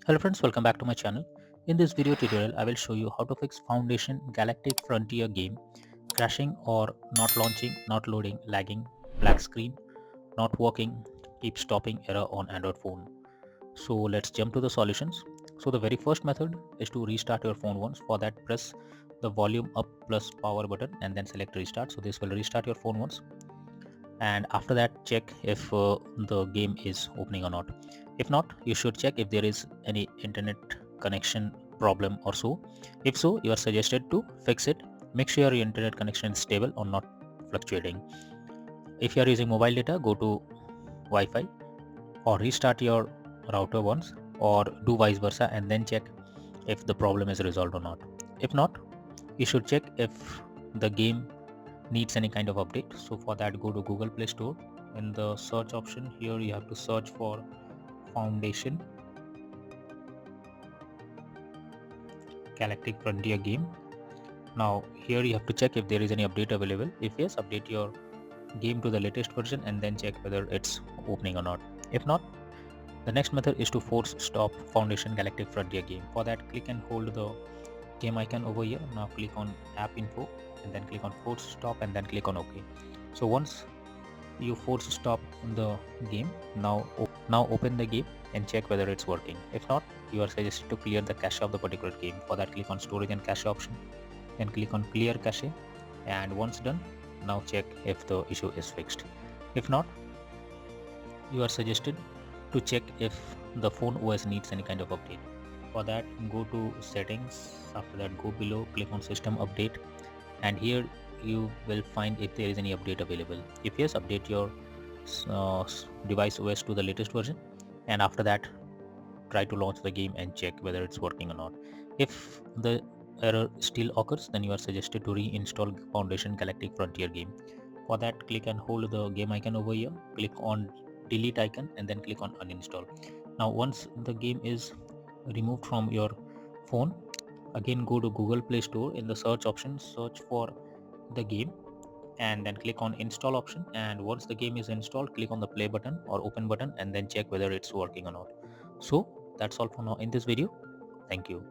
Hello friends, welcome back to my channel. In this video tutorial, I will show you how to fix Foundation Galactic Frontier game crashing or not launching, not loading, lagging, black screen, not working, keep stopping error on Android phone. So let's jump to the solutions. So the very first method is to restart your phone once. For that, press the volume up plus power button and then select restart. So this will restart your phone once, and after that check if the game is opening or not. If not, you should check if there is any internet connection problem or so. If so, you are suggested to fix it. Make sure your internet connection is stable or not fluctuating. If you are using mobile data, go to Wi-Fi or restart your router once, or do vice versa and then check if the problem is resolved or not. If not, you should check if the game needs any kind of update. So for that, go to Google Play Store. In the search option here, you have to search for Foundation Galactic Frontier game. Now here you have to check if there is any update available. If yes, update your game to the latest version and then check whether it's opening or not. If not, the next method is to force stop Foundation Galactic Frontier game. For that, click and hold the game icon over here. Now click on app info and then click on force stop and then click on OK. So once you force stop the game, now open the game and check whether it's working. If not, you are suggested to clear the cache of the particular game. For that, click on storage and cache option, then click on clear cache, and once done, now check if the issue is fixed. If not, you are suggested to check if the phone OS needs any kind of update. For that, go to settings. After that, go below, click on system update, and here you will find if there is any update available. If yes, update your device OS to the latest version, and after that try to launch the game and check whether it's working or not. If the error still occurs, then you are suggested to reinstall Foundation Galactic Frontier game. For that, click and hold the game icon over here, click on delete icon and then click on uninstall. Now once the game is removed from your phone, again go to Google Play Store. In the search option, search for the game and then click on install option, and once the game is installed, click on the play button or open button and then check whether it's working or not. So that's all for now in this video. Thank you.